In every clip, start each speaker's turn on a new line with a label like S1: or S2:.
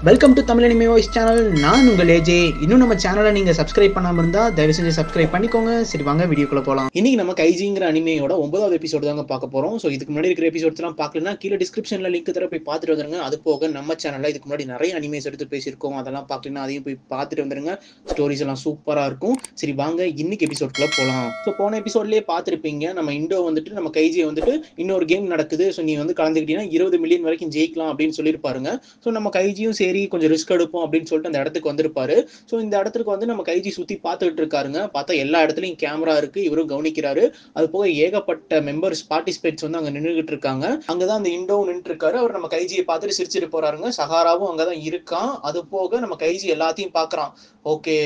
S1: Welcome to Tamil anime voice channel. நான் உங்கள் AJ. இன்னும் நம்ம சேனலை நீங்கள் சப்ஸ்கிரைப் பண்ணாமல் இருந்தால் தயவு செஞ்சு சப்ஸ்கிரைப் பண்ணிக்கோங்க. சரி வாங்க வீடியோக்குள்ள போகலாம். இன்னைக்கு நம்ம கைஜிங்கிற அனிமையோட 9வது எபிசோடு தாங்க பார்க்க போகிறோம். ஸோ இதுக்கு முன்னாடி இருக்கிற எபிசோட்ஸ்லாம் பார்க்கலன்னா கீழே டிஸ்கிரிப்ஷனில் லிங்க் தர போய் பார்த்துட்டு வந்துருங்க. அது போக நம்ம சேனலில் இதுக்கு முன்னாடி நிறைய அனிமேஸ் எடுத்து பேசியிருக்கோம். அதெல்லாம் பார்க்கலன்னா அதையும் போய் பார்த்துட்டு வந்துருங்க. ஸ்டோரிஸ் எல்லாம் சூப்பராக இருக்கும். சரி வாங்க இன்னைக்கு எபிசோட்குள்ள போகலாம். ஸோ போன எபிசோட்லேயே பார்த்துருப்பீங்க, நம்ம இண்டோ வந்துட்டு நம்ம கைஜியை வந்துட்டு இன்னொரு கேம் நடக்குது, ஸோ நீ வந்து கலந்துக்கிட்டீங்கன்னா 20 மில்லியன் வரைக்கும் ஜெயிக்கலாம் அப்படின்னு சொல்லியிருப்பாருங்க. ஸோ நம்ம கைஜியும் சரி கொஞ்சம் ரிஸ்க் எடுப்போம் அப்படின்னு சொல்லிட்டு அந்த இடத்துக்கு வந்திருப்பாரு. ஸோ இந்த இடத்துக்கு வந்து நம்ம கைஜி சுத்தி பார்த்துட்டு இருக்காருங்க. பார்த்தா எல்லா இடத்துலயும் கேமரா இருக்கு, இவரும் கவனிக்கிறாரு. அது போக ஏகப்பட்ட மெம்பர்ஸ் பார்ட்டிசிபேட்ஸ் வந்து அங்க நின்றுகிட்டு இருக்காங்க. அங்கதான் அந்த இண்டோவும் நின்று இருக்காரு. அவர் நம்ம கைஜியை பார்த்துட்டு சிரிச்சிட்டு போறாருங்க. சஹாராவும் அங்கதான் இருக்கான். அது போக நம்ம கைஜி எல்லாத்தையும் பாக்குறான். ஓகே,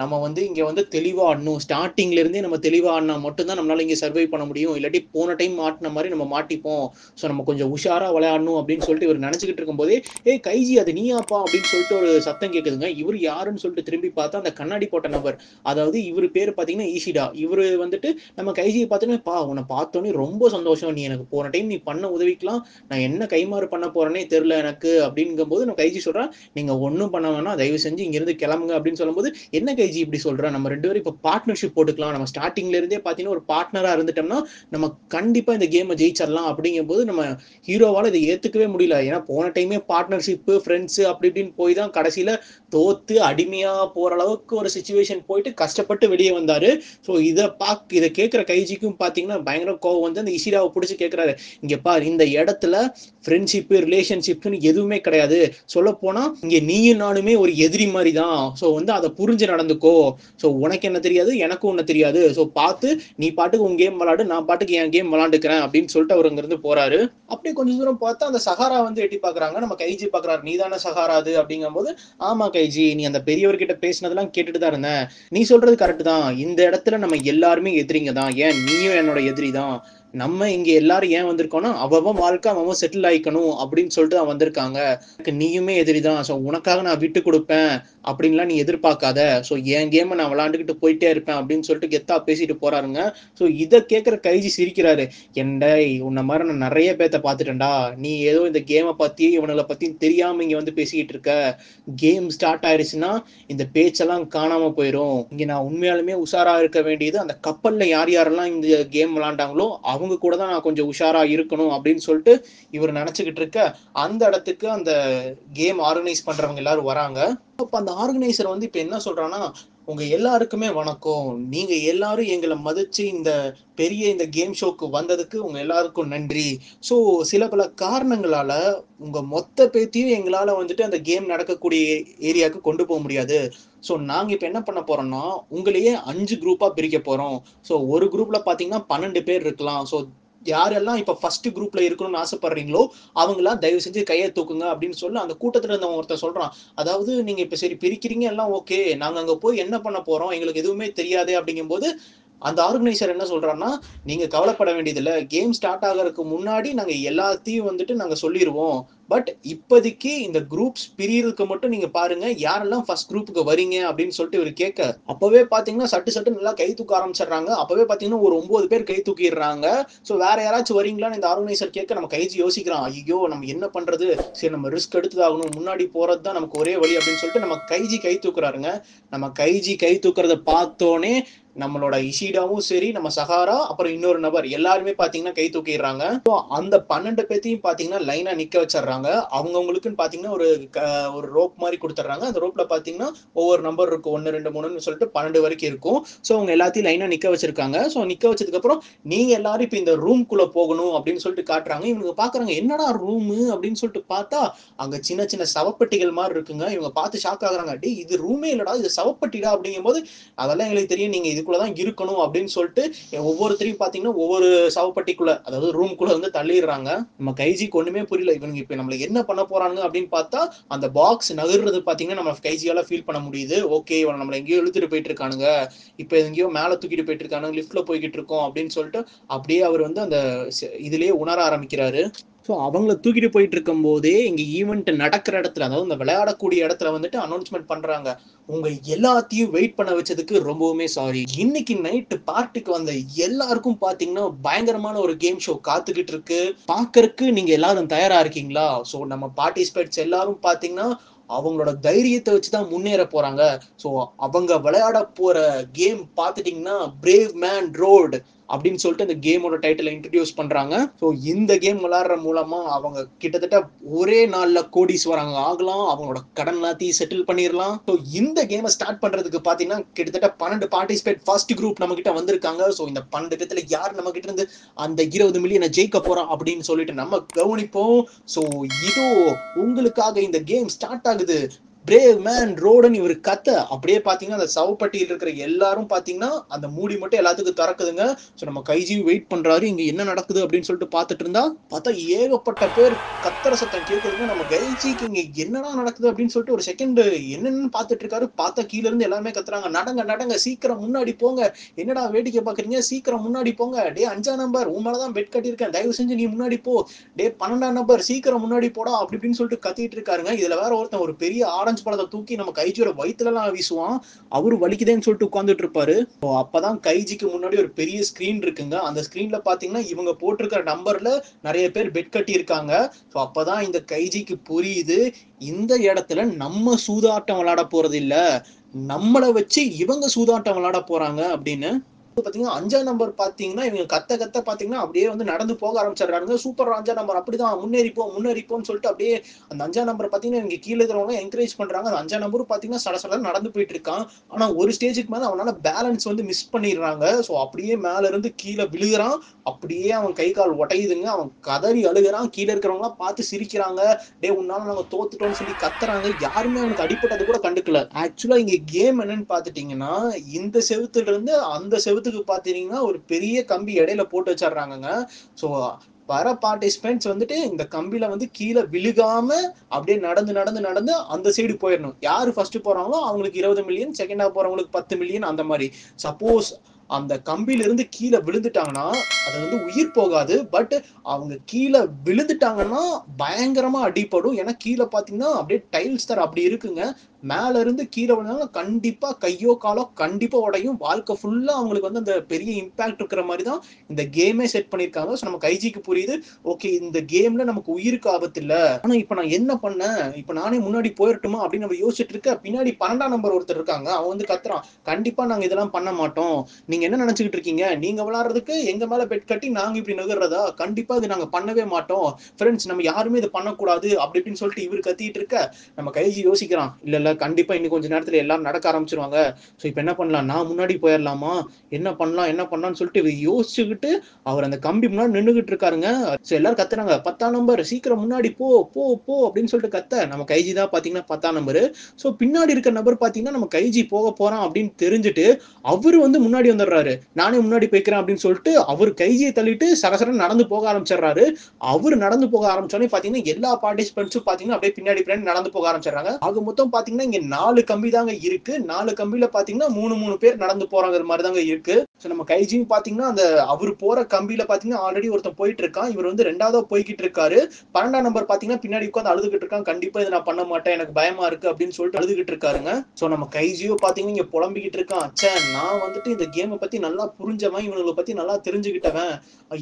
S1: நம்ம வந்து இங்க வந்து தெளிவா ஆடணும், ஸ்டார்டிங்ல இருந்தே நம்ம தெளிவா ஆடினா மட்டும்தான் நம்மளால இங்க சர்வை பண்ண முடியும், இல்லாட்டி போன டைம் மாட்டின மாதிரி நம்ம மாட்டிப்போம். ஸோ நம்ம கொஞ்சம் உஷாரா விளையாடணும் அப்படின்னு சொல்லிட்டு இவர் நினைச்சுக்கிட்டு இருக்கும் போதே, ஏய் கைஜி அது நீயாப்பா அப்படின்னு சொல்லிட்டு ஒரு சத்தம் கேட்குதுங்க. இவர் யாருன்னு சொல்லிட்டு திரும்பி பார்த்தா அந்த கண்ணாடி போட்ட நபர், அதாவது இவர் பேர் பார்த்தீங்கன்னா ஈஷிடா. இவர் வந்துட்டு நம்ம கைஜியை பார்த்தோன்னே, பா உன்னை பார்த்தோன்னே ரொம்ப சந்தோஷம், நீ எனக்கு போன டைம் நீ பண்ண உதவிக்கலாம் நான் என்ன கைமாறு பண்ண போறேனே தெரியல எனக்கு அப்படிங்கும்போது நம்ம கைஜி சொல்றான், நீங்க ஒன்றும் பண்ண வேணாம், தயவு செஞ்சு இங்கிருந்து கிளம்புங்க அப்படின்னு சொல்லும்போது, என்ன கைஜி இப்படி சொல்றேன், நம்ம ரெண்டு பேரும் இப்போ பார்ட்னர்ஷிப் போட்டுக்கலாம், நம்ம ஸ்டார்டிங்ல இருந்தே பார்த்தீங்கன்னா ஒரு பார்ட்னரா இருந்துட்டோம்னா நம்ம கண்டிப்பா இந்த கேமை ஜெயிச்சிடலாம் அப்படிங்கும் போது நம்ம ஹீரோவால இதை ஏத்துக்கவே முடியல. ஏன்னா போன டைமே பார்ட்னர்ஷிப் ஃப்ரெண்ட்ஸ் அப்படி இப்படின்னு போய் தான் கடைசியில தோத்து அடிமையா போற அளவுக்கு ஒரு சுச்சுவேஷன் போயிட்டு கஷ்டப்பட்டு வெளியே வந்தாரு. ஸோ இதை கேட்கிற கைஜிக்கும் பார்த்தீங்கன்னா பயங்கர கோவம் வந்து அந்த இஷிடாவை பிடிச்சி கேட்கிறாரு, இங்க பாரு இந்த இடத்துல ஃப்ரெண்ட்ஷிப் ரிலேஷன்ஷிப்னு எதுவுமே கிடையாது, சொல்ல போனா இங்க நீயும் நானுமே ஒரு எதிரி மாதிரி தான். ஸோ வந்து அதை புரிஞ்சு நடந்துக்கோ. ஸோ உனக்கு என்ன தெரியாது, எனக்கும் ஒன்று தெரியாது, ஸோ பார்த்து நீ பாட்டுக்கு உன் கேம் விளாடு, நான் பாட்டுக்கு என் கேம் விளாண்டுக்கிறேன் அப்படின்னு சொல்லிட்டு அவர் அங்கிருந்து போறாரு. அப்படியே கொஞ்சம் தூரம் பார்த்தா அந்த சஹாரா வந்து எட்டி பாக்குறாங்க. நம்ம கைஜி பாக்குறாரு, நீ தானே சஹாரா அது அப்படிங்கும் போது, ஆமா கைஜி, நீ அந்த பெரியவர்கிட்ட பேசினதெல்லாம் கேட்டுட்டு தான் இருந்தேன், நீ சொல்றது கரெக்ட் தான், இந்த இடத்துல நம்ம எல்லாருமே எதிரிங்க தான், ஏன் நீயும் என்னோட எதிரி தான், நம்ம இங்க எல்லாரும் ஏன் வந்திருக்கோம்னா அவன் வாழ்க்கை அவன் செட்டில் ஆயிக்கணும் அப்படின்னு சொல்லிட்டு தான் வந்திருக்காங்க, நீயுமே எதிரி தான், ஸோ உனக்காக நான் விட்டு கொடுப்பேன் அப்படின்லாம் நீ எதிர்பார்க்காத, ஸோ என் கேமை நான் விளாண்டுக்கிட்டு போயிட்டே இருப்பேன் அப்படின்னு சொல்லிட்டு கெத்தா பேசிட்டு போறாருங்க. ஸோ இதை கேட்குற கைஜி சிரிக்கிறாரு, என்னை உன்னை மாதிரி நான் நிறைய பேர்த்த பார்த்துட்டேன்டா, நீ ஏதோ இந்த கேமை பத்தி இவனை பத்தியும் தெரியாம இங்க வந்து பேசிக்கிட்டு இருக்க, கேம் ஸ்டார்ட் ஆயிடுச்சுன்னா இந்த பேச்செல்லாம் காணாம போயிடும், இங்க நான் உண்மையாலுமே உஷாரா இருக்க வேண்டியது அந்த கப்பல்ல யார் யாரெல்லாம் இந்த கேம் விளாண்டாங்களோ அவங்க கூட தான் நான் கொஞ்சம் உஷாரா இருக்கணும் அப்படின்னு சொல்லிட்டு இவர் நினைச்சுக்கிட்டு இருக்க, அந்த இடத்துக்கு அந்த கேம் ஆர்கனைஸ் பண்றவங்க எல்லாரும் வராங்க. அப்ப அந்த ஆர்கனைசர் வந்து இப்ப என்ன சொல்றான்னா, உங்க எல்லாருக்குமே வணக்கம், நீங்க எல்லாரும் எங்களை மதிச்சு இந்த பெரிய இந்த கேம் ஷோக்கு வந்ததுக்கு உங்க எல்லாருக்கும் நன்றி. ஸோ சில பல காரணங்களால உங்க மொத்த பேத்தையும் எங்களால வந்துட்டு அந்த கேம் நடக்கக்கூடிய ஏரியாவுக்கு கொண்டு போக முடியாது. ஸோ நாங்க இப்ப என்ன பண்ண போறோம்னா உங்களையே 5 குரூப்பா பிரிக்க போறோம். ஸோ ஒரு குரூப்ல பாத்தீங்கன்னா 12 பேர் இருக்கலாம். ஸோ யாரெல்லாம் இப்ப ஃபர்ஸ்ட் குரூப்ல இருக்கணும்னு ஆசைப்படுறீங்களோ அவங்களாம் தயவு செஞ்சு கையை தூக்குங்க அப்படின்னு சொல்லி அந்த கூட்டத்துல இருந்தவங்க ஒருத்தர் சொல்றான். அதாவது நீங்க இப்ப சரி பிரிக்கிறீங்க எல்லாம் ஓகே, நாங்க அங்க போய் என்ன பண்ண போறோம், எங்களுக்கு எதுவுமே தெரியாதே அப்படிங்கும் போது அந்த ஆர்கனைசர் என்ன சொல்றான்னா, நீங்க கவலைப்பட வேண்டியதில்ல, கேம் ஸ்டார்ட் ஆகிறதுக்கு முன்னாடி நாங்க எல்லாத்தையும் வந்துட்டு நாங்க சொல்லிடுவோம், பட் இப்போதைக்கு இந்த குரூப்ஸ் பிரியறதுக்கு மட்டும் நீங்க பாருங்க யாரெல்லாம் ஃபர்ஸ்ட் குரூப்புக்கு வரீங்க அப்படின்னு சொல்லிட்டு இவர் கேட்க, அப்பவே பாத்தீங்கன்னா சட்டு சட்டு நல்லா கை தூக்க ஆரம்பிச்சிடுறாங்க. அப்பவே பாத்தீங்கன்னா ஒரு 9 பேர் கை தூக்கிடுறாங்க. ஸோ வேற யாராச்சும் வரீங்களான்னு இந்த ஆர்கனைசர் கேட்க நம்ம கைஜி யோசிக்கிறான், ஐயோ நம்ம என்ன பண்றது, சரி நம்ம ரிஸ்க் எடுத்துதாகணும், முன்னாடி போறது தான் நமக்கு ஒரே வழி அப்படின்னு சொல்லிட்டு நம்ம கைஜி கை தூக்குறாருங்க. நம்ம கைஜி கை தூக்குறத பார்த்தோன்னே நம்மளோட இஷிடாவும் சரி, நம்ம சஹாரா அப்புறம் இன்னொரு நபர் எல்லாருமே பாத்தீங்கன்னா கை தூக்கிடுறாங்க. அந்த 12 பேத்தையும் பாத்தீங்கன்னா லைனா நிக்க வச்சிடுறாங்க. அவங்கவுங்களுக்குன்னு பாத்தீங்கன்னா ஒரு ரோப் மாதிரி கொடுத்துட்றாங்க. அந்த ரோப்ல பாத்தீங்கன்னா ஒவ்வொரு நம்பர் இருக்கும், 1 2 3ன்னு சொல்லிட்டு 12 வரைக்கும் இருக்கும். ஸோ அவங்க எல்லாத்தையும் லைனா நிக்க வச்சிருக்காங்க. ஸோ நிக்க வச்சதுக்கு அப்புறம் நீங்க எல்லாரும் இப்ப இந்த ரூம்குள்ள போகணும் அப்படின்னு சொல்லிட்டு காட்டுறாங்க. இவங்க பாக்குறாங்க, என்னடா ரூம் அப்படின்னு சொல்லிட்டு பார்த்தா அங்க சின்ன சின்ன சவப்பெட்டிகள் மாதிரி இருக்குங்க. இவங்க பார்த்து ஷாக் ஆகுறாங்க, டே இது ரூமே இல்லடா, இது சவப்பெட்டிடா அப்படிங்கும் போது, அதெல்லாம் எங்களுக்கு தெரியும், நீங்க இதுக்குள்ளதான் இருக்கணும் அப்படின்னு சொல்லிட்டு ஒவ்வொருத்தரையும் பாத்தீங்கன்னா ஒவ்வொரு சவப்பட்டிக்குள்ள அதாவது ரூம்குள்ள வந்து தள்ளிடுறாங்க. நம்ம கைஜிக்கு ஒண்ணுமே புரியல, இவங்க இப்ப நம்மளுக்கு என்ன பண்ண போறாங்க அப்படின்னு பார்த்தா அந்த பாக்ஸ் நகர்றது பாத்தீங்கன்னா நம்ம கைஜியால ஃபீல் பண்ண முடியுது. ஓகே இவன் நம்மள எங்கேயோ இழுத்துட்டு போயிட்டு இருக்கானுங்க, இப்ப எங்கேயோ மேல தூக்கிட்டு போயிட்டு இருக்கானுங்க, லிஃப்ட்ல போய்கிட்டு இருக்கோம் அப்படின்னு சொல்லிட்டு அப்படியே அவர் வந்து அந்த இதுலயே உணர ஆரம்பிக்கிறாரு. ஸோ அவங்கள தூக்கிட்டு போயிட்டு இருக்கும் போதே இங்க ஈவெண்ட் நடக்கிற இடத்துல, அதாவது இந்த விளையாடக்கூடிய இடத்துல வந்துட்டு அனௌன்ஸ்மெண்ட் பண்றாங்க, உங்க எல்லாத்தையும் வெயிட் பண்ண வச்சதுக்கு ரொம்பவுமே சாரி, இன்னைக்கு நைட் பார்ட்டிக்கு வந்த எல்லாருக்கும் பாத்தீங்கன்னா பயங்கரமான ஒரு கேம் ஷோ காத்துக்கிட்டு இருக்கு, பாக்கறதுக்கு நீங்க எல்லாரும் தயாரா இருக்கீங்களா? ஸோ நம்ம பார்ட்டிசிபேட்ஸ் எல்லாரும் பாத்தீங்கன்னா அவங்களோட தைரியத்தை வச்சுதான் முன்னேற போறாங்க. ஸோ அவங்க விளையாட போற கேம் பார்த்துட்டீங்கன்னா பிரேவ் மேன் ரோட் அப்படின்னு சொல்லிட்டு அந்த கேமோட டைட்டில் இன்ட்ரடியூஸ் பண்றாங்க. ஸோ இந்த கேம் விளையாடுற மூலமா அவங்க கிட்டத்தட்ட ஒரே நாள்ல கோடீஸ்வரங்க ஆகலாம், அவங்களோட கடன் எல்லாத்தையும் செட்டில் பண்ணிடலாம். ஸோ இந்த கேமை ஸ்டார்ட் பண்றதுக்கு பாத்தீங்கன்னா கிட்டத்தட்ட 12 பார்ட்டிசிபேட் ஃபர்ஸ்ட் குரூப் நம்ம கிட்ட வந்திருக்காங்க. ஸோ இந்த 12 பேத்துல யார் நம்ம கிட்ட இருந்து அந்த 20 மில்லியனை ஜெயிக்க போறோம் அப்படின்னு சொல்லிட்டு நம்ம கவனிப்போம். ஸோ இதோ உங்களுக்காக இந்த கேம் ஸ்டார்ட் ஆகுது. பிரேவ் மேன் ரோடுன்னு இவர் கத்த அப்படியே பாத்தீங்கன்னா அந்த சவப்பட்டியில் இருக்கிற எல்லாரும் பாத்தீங்கன்னா அந்த மூடி மட்டும் எல்லாத்துக்கும் திறக்குதுங்க. ஸோ நம்ம கைஜி வெயிட் பண்றாரு, இங்க என்ன நடக்குது அப்படின்னு சொல்லிட்டு பாத்துட்டு இருந்தா பார்த்தா ஏகப்பட்ட பேர் கத்துற சத்தம் கேட்குதுங்க. நம்ம கைஜிக்கு இங்க என்னடா நடக்குது அப்படின்னு சொல்லிட்டு ஒரு செகண்ட் என்னன்னு பாத்துட்டு இருக்காரு. பார்த்தா கீழ இருந்து எல்லாமே கத்துறாங்க, நடங்க நடங்க சீக்கிரம் முன்னாடி போங்க, என்னடா வேடிக்கை பாக்குறீங்க, சீக்கிரம் முன்னாடி போங்க, டே 5ஆம் நம்பர் உன் மேலதான் பெட் கட்டியிருக்கேன், தயவு செஞ்சு நீ முன்னாடி போ, டே 12ஆம் நம்பர் சீக்கிரம் முன்னாடி போடா அப்படி இப்படின்னு சொல்லிட்டு கத்திட்டு இருக்காருங்க. இதுல வேற ஒருத்தன் ஒரு பெரிய பழத்தை தூக்கி நம்ம கைஜியோட வயிற்றுல எல்லாம் வீசுவான். அவரு வலிக்குதேன்னு சொல்லிட்டு உட்கார்ந்துட்டு இருப்பாரு. அப்பதான் கைஜிக்கு முன்னாடி ஒரு பெரிய ஸ்கிரீன் இருக்குங்க. அந்த ஸ்கிரீன்ல பாத்தீங்கன்னா இவங்க போட்டிருக்கிற நம்பர்ல நிறைய பேர் பெட் கட்டி இருக்காங்க. அப்பதான் இந்த கைஜிக்கு புரியுது, இந்த இடத்துல நம்ம சூதாட்டம் விளையாட போறது இல்ல, நம்மளை வச்சு இவங்க சூதாட்டம் விளையாட போறாங்க அப்படின்னு. பாத்தீங்கன்னா 5ஆம் நம்பர் பாத்தீங்கன்னா இவங்க கத்த கத்த பாத்தீங்கன்னா அப்படியே வந்து நடந்து போக ஆரம்பிச்சிடுறாங்க. சூப்பர் 5ஆம் நம்பர் அப்படிதான் முன்னேறிப்போன்னு சொல்லிட்டு அப்படியே அந்த 5ஆம் நம்பர் பாத்தீங்கன்னா இங்க கீழே இருக்கிறவங்க என்கரேஜ் பண்றாங்க. அந்த 5ஆம் நம்பரும் பாத்தீங்கன்னா சட நடந்து போயிட்டு இருக்கான். ஆனா ஒரு ஸ்டேஜுக்கு மேல அவனால பேலன்ஸ் வந்து மிஸ் பண்ணிடுறாங்க. ஸோ அப்படியே மேல இருந்து கீழே விழுகிறான். அப்படியே அவன் கை கால் உடையுதுங்க. அவன் கதறி அழுகிறான். கீழே இருக்கிறவங்க பார்த்து சிரிக்கிறாங்க, டே உன்னால நாங்க தோத்துட்டோம்னு சொல்லி கத்துறாங்க. யாருமே அவனுக்கு அடிப்பட்டது கூட கண்டுக்கல. ஆக்சுவலா இங்க கேம் என்னன்னு பாத்துட்டீங்கன்னா இந்த செவுத்துல இருந்து அந்த செவுத்துக்கு பாத்தீங்கன்னா ஒரு பெரிய கம்பி இடையில போட்டு வச்சிடுறாங்க. ஸோ வர பார்ட்டிசிபென்ட்ஸ் வந்துட்டு இந்த கம்பியில வந்து கீழே விழுகாம அப்படியே நடந்து அந்த சைடு போயிடணும். யாரு ஃபர்ஸ்ட் போறாங்களோ அவங்களுக்கு 20 மில்லியன், செகண்டா போறவங்களுக்கு 10 மில்லியன் அந்த மாதிரி. சப்போஸ் அந்த கம்பியில இருந்து கீழே விழுந்துட்டாங்கன்னா அது வந்து உயிர் போகாது, பட் அவங்க கீழே விழுந்துட்டாங்கன்னா பயங்கரமா அடிப்படும். ஏன்னா கீழே பாத்தீங்கன்னா அப்படியே டைல்ஸ் தர அப்படி இருக்குங்க. மேல இருந்து கீழே விழுந்தாங்க கண்டிப்பா கையோ காலோ கண்டிப்பா உடையும். வாழ்க்கை ஃபுல்லா அவங்களுக்கு வந்து அந்த பெரிய இம்பாக்ட் இருக்கிற மாதிரி தான் இந்த கேமே செட் பண்ணிருக்காங்க. ஸோ நம்ம கைஜிக்கு புரியுது, ஓகே இந்த கேம்ல நமக்கு உயிருக்கு ஆபத்து இல்ல, ஆனா இப்ப நான் என்ன பண்ணேன், இப்ப நானே முன்னாடி போயிரட்டுமா அப்படின்னு நம்ம யோசிச்சுட்டு இருக்க பின்னாடி 12ஆம் நம்பர் ஒருத்தர் இருக்காங்க. அவன் வந்து கத்துறான், கண்டிப்பா நாங்க இதெல்லாம் பண்ண மாட்டோம், நீங்க என்ன நினைச்சுக்கிட்டு இருக்கீங்க, நீங்க விளையாடுறதுக்கு எங்க மேல பெட் கட்டி நாங்க இப்படி நகர்றதா, கண்டிப்பா இது நாங்க பண்ணவே மாட்டோம் ஃப்ரெண்ட்ஸ், நம்ம யாருமே இது பண்ணக்கூடாது அப்படி இப்படின்னு சொல்லிட்டு இவர் கத்திட்டு இருக்க நம்ம கைஜி யோசிக்கிறான், இல்ல கண்டிப்பா இன்னும் கொஞ்ச நேரத்துல எல்லாரும் நடக்க ஆரம்பிச்சிருவாங்க. சோ இப்ப என்ன பண்ணலாம், நான் முன்னாடி போயிடலாமா, என்ன பண்ணலாம்னு சொல்லிட்டு யோசிச்சுக்கிட்டு அவர் அந்த கம்பி முன்னாடி நின்றுகிட்டு இருக்காருங்க. சோ எல்லாரும் கத்துறாங்க, 10ஆம் நம்பர் சீக்கிரம் முன்னாடி போ போ போ அப்படின்னு சொல்லிட்டு கத்த நம்ம கைஜி தான் பாத்தீங்கன்னா 10ஆம் நம்பர். சோ பின்னாடி இருக்க நபர் பாத்தீங்கன்னா நம்ம கைஜி போக போறான் அப்படின்னு தெரிஞ்சுட்டு அவரு வந்து முன்னாடி வந்துடுறாரு. நானே முன்னாடி போய்க்கிறேன் அப்படின்னு சொல்லிட்டு அவர் கைஜியை தள்ளிட்டு சரசரன்னு நடந்து போக ஆரம்பிச்சிடுறாரு. அவரு நடந்து போக ஆரம்பிச்சோடனே பாத்தீங்கன்னா எல்லா பார்ட்டிசிபென்ட்ஸும் பாத்தீங்கன்னா அப்படியே பின்னாடி நடந்து போக ஆரம்பிச்சிடுறாங்க. ஆக மொத்தம் பாத்தீங்கன்னா இங்க 4 கம்பி தாங்க இருக்கு. 4 கம்பியில பாத்தீங்கன்னா 3 பேர் நடந்து போறாங்கிற மாதிரி தாங்க இருக்கு. சோ நம்ம கைஜியும் பாத்தீங்கன்னா அந்த அவர் போற கம்பியில பாத்தீங்கன்னா ஆல்ரெடி ஒருத்தன் போயிட்டு இருக்கான். இவர் வந்து 2ஆவதா போய்கிட்டு இருக்காரு. 12ஆம் நம்பர் பாத்தீங்கன்னா பின்னாடி உட்காந்து அழுதுகிட்டு இருக்கான். கண்டிப்பா இதை நான் பண்ண மாட்டேன், எனக்கு பயமா இருக்கு அப்படின்னு சொல்லிட்டு அழுதுகிட்டு இருக்காருங்க. சோ நம்ம கைஜியோ பாத்தீங்கன்னா இங்க புலம்பிக்கிட்டு இருக்கான், அச்சா நான் வந்துட்டு இந்த கேமை பத்தி நல்லா புரிஞ்சவன், இவங்களை பத்தி நல்லா தெரிஞ்சுக்கிட்டவன்,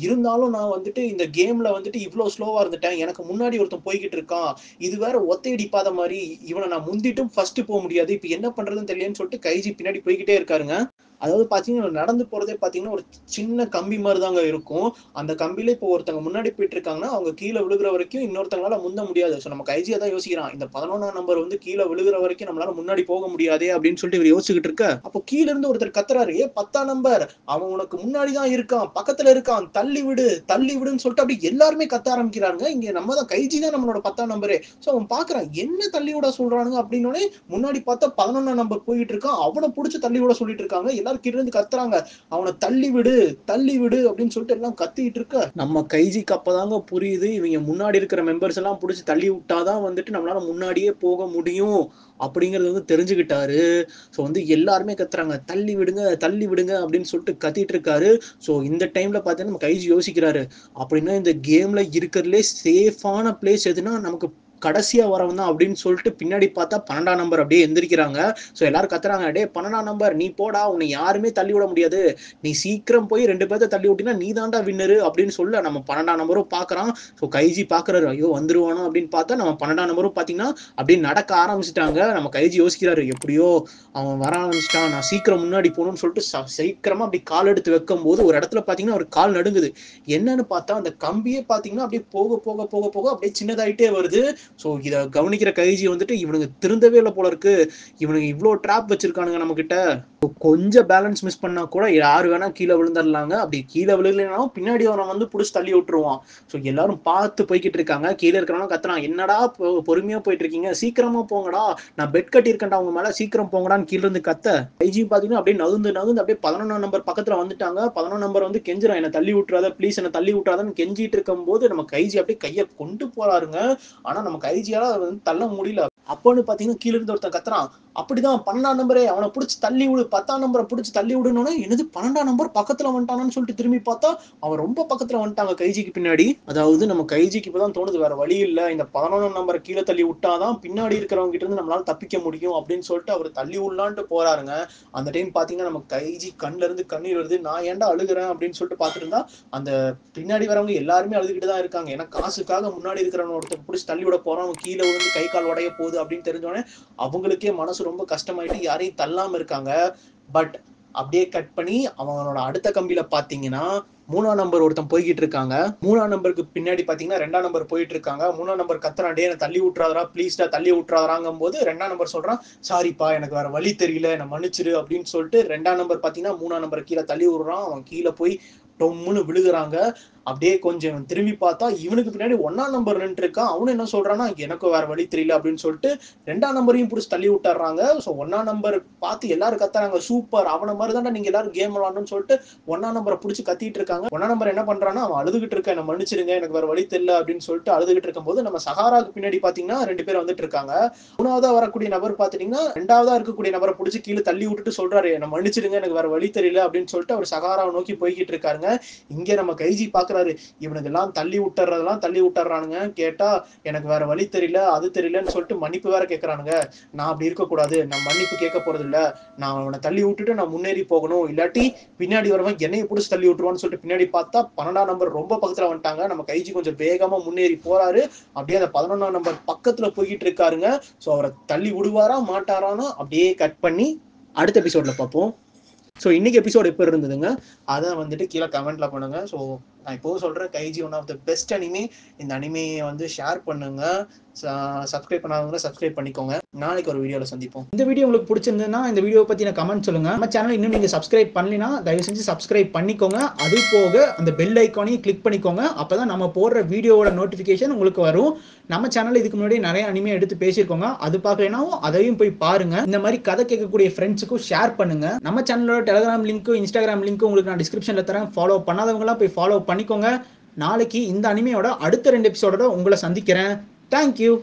S1: இருந்தாலும் நான் வந்துட்டு இந்த கேம்ல வந்துட்டு இவ்வளவு ஸ்லோவா இருந்துட்டேன், எனக்கு முன்னாடி ஒருத்தன் போய்கிட்டு இருக்கான், இது வேற ஒத்தையடிப்பாத மாதிரி, இவனை நான் முந்திட்டும் ஃபர்ஸ்ட் போக முடியாது, இப்ப என்ன பண்றதுன்னு தெரியலன்னு சொல்லிட்டு கைஜி பின்னாடி போய்கிட்டே இருக்காருங்க. அதாவது பாத்தீங்கன்னா நடந்து போறதே பாத்தீங்கன்னா ஒரு சின்ன கம்பி மாதிரி தாங்க இருக்கும். அந்த கம்பியில இப்போ ஒருத்தவங்க முன்னாடி போயிட்டு இருக்காங்கன்னா அவங்க கீழே விழுகிற வரைக்கும் இன்னொருத்தவங்களால முந்த முடியாது. சோ நம்ம கைஜியா தான் யோசிக்கிறான், இந்த 11ஆம் நம்பர் வந்து கீழே விழுகிற வரைக்கும் நம்மளால முன்னாடி போக முடியாதே அப்படின்னு சொல்லிட்டு இவர் யோசிச்சுக்கிட்டு இருக்க, அப்போ கீழ இருந்து ஒருத்தர் கத்துறாரு, 10ஆம் நம்பர் அவன் உனக்கு முன்னாடிதான் இருக்கான், பக்கத்துல இருக்கான், தள்ளி விடுன்னு சொல்லிட்டு அப்படி எல்லாருமே கத்த ஆரம்பிக்கிறாங்க. இங்க நம்ம தான் கைஜி தான் நம்மளோட 10ஆம் நம்பரே. சோ அவன் பாக்குறான் என்ன தள்ளி விட சொல்றானுங்க அப்படின்னு. முன்னாடி பார்த்தா 11ஆம் நம்பர் போயிட்டு இருக்கான், அவனை புடிச்சு தள்ளி விட சொல்லிட்டு இருக்காங்க. எல்லாரும் கீழ இருந்து கத்துறாங்க, அவனை தள்ளி விடு அப்படின்னு சொல்லிட்டு எல்லாம் கத்திட்டு இருக்க நம்ம கைஜிக்கு அப்பதாங்க புரியுது, இவங்க முன்னாடி இருக்கிற மெம்பர்ஸ் எல்லாம் புடிச்சு தள்ளி விட்டாதான் வந்துட்டு நம்மளால முன்னாடியே போக முடியும் அப்படிங்கறது வந்து தெரிஞ்சுக்கிட்டாரு. சோ வந்து எல்லாருமே கத்துறாங்க, தள்ளி விடுங்க அப்படின்னு சொல்லிட்டு கத்திட்டு இருக்காரு. சோ இந்த டைம்ல பாத்தீங்கன்னா நம்ம கைஜி யோசிக்கிறாரு, அப்படின்னா இந்த கேம்ல இருக்கிறதுலே சேஃபான பிளேஸ் எதுனா நமக்கு கடைசியா வரவன் தான் அப்படின்னு சொல்லிட்டு பின்னாடி பார்த்தா 12ஆம் நம்பர் அப்படியே எந்திரிக்கிறாங்க. ஸோ எல்லாரும் கத்துறாங்க, டே 12ஆம் நம்பர் நீ போடா, உன்னை யாருமே தள்ளி விட முடியாது, நீ சீக்கிரம் போய் 2 பேர்த்த தள்ளி விட்டினா நீ தாண்டா வின்னரு அப்படின்னு சொல்ல நம்ம 12ஆம் நம்பரும் பார்க்குறான். ஸோ கைஜி பார்க்குறாரு, ஐயோ வந்துருவானோ அப்படின்னு பார்த்தா நம்ம 12ஆம் நம்பரும் பார்த்தீங்கன்னா அப்படியே நடக்க ஆரம்பிச்சிட்டாங்க. நம்ம கைஜி யோசிக்கிறாரு, எப்படியோ அவன் வர ஆரம்பிச்சிட்டான், நான் சீக்கிரம் முன்னாடி போகணும்னு சொல்லிட்டு சீக்கிரமா அப்படி கால் எடுத்து வைக்கும் போது ஒரு இடத்துல பார்த்தீங்கன்னா ஒரு கால் நடுங்குது. என்னன்னு பார்த்தா அந்த கம்பியே பார்த்தீங்கன்னா அப்படியே போக போக போக போக அப்படியே சின்னதாயிட்டே வருது. ஸோ இதை கவனிக்கிற கைஜி வந்துட்டு இவனுங்க திருந்தவே இல்லை போல இருக்கு, இவனுங்க இவ்வளோ ட்ராப் வச்சிருக்கானுங்க நம்ம கிட்ட, கொஞ்சம் பேலன்ஸ் மிஸ் பண்ணா கூட யாரு வேணா கீழே விழுந்துடலாங்க, அப்படி கீழே விழுகலைனாலும் பின்னாடி அவனை வந்து பிடிச்சி தள்ளி விட்டுருவான். ஸோ எல்லாரும் பார்த்து போய்கிட்டு இருக்காங்க. கீழே இருக்கிறவங்க கத்துறான், என்னடா பொறுமையா போயிட்டு இருக்கீங்க, சீக்கிரமா போங்கடா, நான் பெட் கட்டி இருக்கேன்டா உங்க மேல, சீக்கிரம் போங்கடான்னு கீழே இருந்து கத்த. ஐஜி பாத்தீங்கன்னா அப்படியே நகுந்து நகுந்து அப்படியே 11ஆம் நம்பர் பக்கத்துல வந்துட்டாங்க. 11ஆம் நம்பர் வந்து கெஞ்சுறான், என்ன தள்ளி விட்டுறாத ப்ளீஸ், என்ன தள்ளி விட்டுறாதன்னு கெஞ்சிட்டு இருக்கும் போது நம்ம கைஜி அப்படியே கையை கொண்டு போறாருங்க. ஆனா நம்ம கைஜியால வந்து தள்ள முடியல. அப்போன்னு பாத்தீங்கன்னா கீழே இருந்து ஒருத்தன் கத்துறான், அப்படிதான் 12ஆம் நம்பரே அவனை பிடிச்சி தள்ளி விடு, 10ஆம் நம்பரை பிடிச்சி தள்ளி விடுன்னு. என்னது 12ஆம் நம்பர் பக்கத்துல வந்துட்டானு சொல்லிட்டு திரும்பி பார்த்தா அவன் ரொம்ப பக்கத்துல வந்துட்டாங்க கைஜிக்கு பின்னாடி. அதாவது நம்ம கைஜிக்கு இப்பதான் தோணுது, வேற வழி இல்ல, இந்த 11ஆம் நம்பரை கீழே தள்ளி விட்டாதான் பின்னாடி இருக்கிறவங்க கிட்ட இருந்து நம்மளால தப்பிக்க முடியும் அப்படின்னு சொல்லிட்டு அவர் தள்ளி விடலான்ட்டு போறாருங்க. அந்த டைம் பாத்தீங்கன்னா நம்ம கைஜி கண்ணுல இருந்து கண்ணீர் வருது. நான் ஏன்டா அழுகுறேன் அப்படின்னு சொல்லிட்டு பாத்துட்டு இருந்தா அந்த பின்னாடி வரவங்க எல்லாருமே அழுதுகிட்டு தான் இருக்காங்க. ஏன்னா காசுக்காக முன்னாடி இருக்கிறவங்க ஒருத்தர் பிடிச்சி தள்ளி விட போறான், அவன் கீழே விழுந்து கை கால் உடைய போகுது அப்படின்னு தெரிஞ்சோடனே அவங்களுக்கே மனசு ரொம்ப கஷ்டமாயிட்டு யாரையும் தள்ளாம இருக்காங்க. பட் அப்படியே கட் பண்ணி அவனோட அடுத்த கம்பியில பாத்தீங்கன்னா 3ஆம் நம்பர் ஒருத்தன் போய்கிட்டு இருக்காங்க. 3ஆம் நம்பருக்கு பின்னாடி பாத்தீங்கன்னா 2ஆம் நம்பர் போயிட்டு இருக்காங்க. 3ஆம் நம்பர் கத்துறான், டே தள்ளி விட்டுறாதரா ப்ளீஸ்டா, தள்ளி விட்டுறாதராங்கும் போது 2ஆம் நம்பர் சொல்றான், சாரிப்பா எனக்கு வேற வழி தெரியல, என்ன மன்னிச்சிரு அப்படின்னு சொல்லிட்டு 2ஆம் நம்பர் பாத்தீங்கன்னா 3ஆம் நம்பர் கீழே தள்ளி விடுறான். அவன் கீழே போய் டொம்முன்னு விழுகுறாங்க. அப்படியே கொஞ்சம் திரும்பி பார்த்தா இவனுக்கு பின்னாடி 1ஆம் நம்பர் நின்று இருக்கான். அவனு என்ன சொல்றான்னா, எனக்கு வேற வழி தெரியல அப்படின்னு சொல்லிட்டு 2ஆம் நம்பரையும் பிடிச்சி தள்ளி விட்டுறாங்க. ஸோ 1ஆம் நம்பர் பார்த்து எல்லாரும் கத்துறாங்க, சூப்பர் அவனை மாதிரி தானே நீங்க எல்லாரும் கேம் விளாடணும்னு சொல்லிட்டு 1ஆம் நம்பரை பிடிச்சி கத்திட்டு இருக்காங்க. 1ஆம் நம்பர் என்ன பண்றான்னா, அவன் அழுதுகிட்டு இருக்க, என்ன மன்னிச்சிருங்க எனக்கு வேற வழி தெரியல அப்படின்னு சொல்லிட்டு அழுதுகிட்டு இருக்கும் போது நம்ம சஹாராக்கு பின்னாடி பாத்தீங்கன்னா 2 பேர் வந்துட்டு இருக்காங்க. 3ஆவதா வரக்கூடிய நபர் பாத்தீங்கன்னா 2ஆவதா இருக்கக்கூடிய நபரை பிடிச்சி கீழே தள்ளி விட்டுட்டு சொல்றாரு, என்ன மன்னிச்சிருங்க எனக்கு வேற வழி தெரியல அப்படின்னு சொல்லிட்டு அவர் சஹாராவை நோக்கி போய்கிட்டு இருக்காருங்க. இங்க நம்ம கைஜி பாக்குறாரு, இவனுக்கு எல்லாம் தள்ளி விட்டுறானுங்க, கேட்டா எனக்கு வேற வழி தெரியல அது தெரியலன்னு சொல்லிட்டு மன்னிப்பு வேற கேட்கறானுங்க. நான் அப்படி இருக்க கூடாது, நான் மன்னிப்பு கேட்க போறது இல்ல, நான் அவனை தள்ளி விட்டுட்டு நான் முன்னேறி போகணும், இல்லாட்டி பின்னாடி வரவன் என்னைய பிடிச்சி தள்ளி விட்டுருவான்னு சொல்லிட்டு பின்னாடி பார்த்தா 12ஆம் நம்பர் ரொம்ப பக்கத்துல வந்துட்டாங்க. நம்ம கைஜி கொஞ்சம் வேகமா முன்னேறி போறாரு. அப்படியே அந்த 11ஆம் நம்பர் பக்கத்துல போய்கிட்டு இருக்காருங்க. சோ அவரை தள்ளி விடுவாரா மாட்டாரான்னு அப்படியே கட் பண்ணி அடுத்த எபிசோட்ல பார்ப்போம். ஸோ இன்னைக்கு எபிசோட் எப்படி இருந்ததுங்க அதை வந்துட்டு கீழே கமெண்ட்ல பண்ணுங்க. ஸோ நான் இப்போ சொல்றேன், Kaiji one of the best anime. இந்த அனிமையை வந்து ஷேர் பண்ணுங்க, சப்ஸ்கிரைப் பண்ணாதவங்க சப்ஸ்கிரைப் பண்ணிக்கோங்க. நாளைக்கு ஒரு வீடியோல சந்திப்போம். இந்த வீடியோ உங்களுக்கு பிடிச்சிருந்ததுன்னா இந்த வீடியோ பத்தின கமெண்ட் சொல்லுங்க. நம்ம சேனல் இன்னும் நீங்க சப்ஸ்கிரைப் பண்ணலினா தயவு செஞ்சு சப்ஸ்கிரைப் பண்ணிக்கோங்க. அது போக அந்த பெல் ஐக்கானையும் கிளிக் பண்ணிக்கோங்க. அப்பதான் நம்ம போடுற வீடியோவோட நோட்டிபிகேஷன் உங்களுக்கு வரும். நம்ம சேனல் இதுக்கு முன்னாடி நிறைய அனிமே எடுத்து பேசியிருக்கோங்க, அது பார்க்கலனாவும் அதையும் போய் பாருங்க. இந்த மாதிரி கதை கேட்கக்கூடிய ஃப்ரெண்ட்ஸுக்கும் ஷேர் பண்ணுங்க. நம்ம சேனலோட டெலிகிராம் லிங்க்கும் இன்ஸ்டாகிராம் லிங்க்கும் உங்களுக்கு நான் டிஸ்கிரிப்ஷன்ல தரேன். ஃபாலோ பண்ணாதவங்களாம் போய் ஃபாலோ பண்ணிக்கோங்க. நாளைக்கு இந்த அனிமையோட அடுத்த 2 எபிசோடோட உங்களை சந்திக்கிறேன். தேங்க்யூ.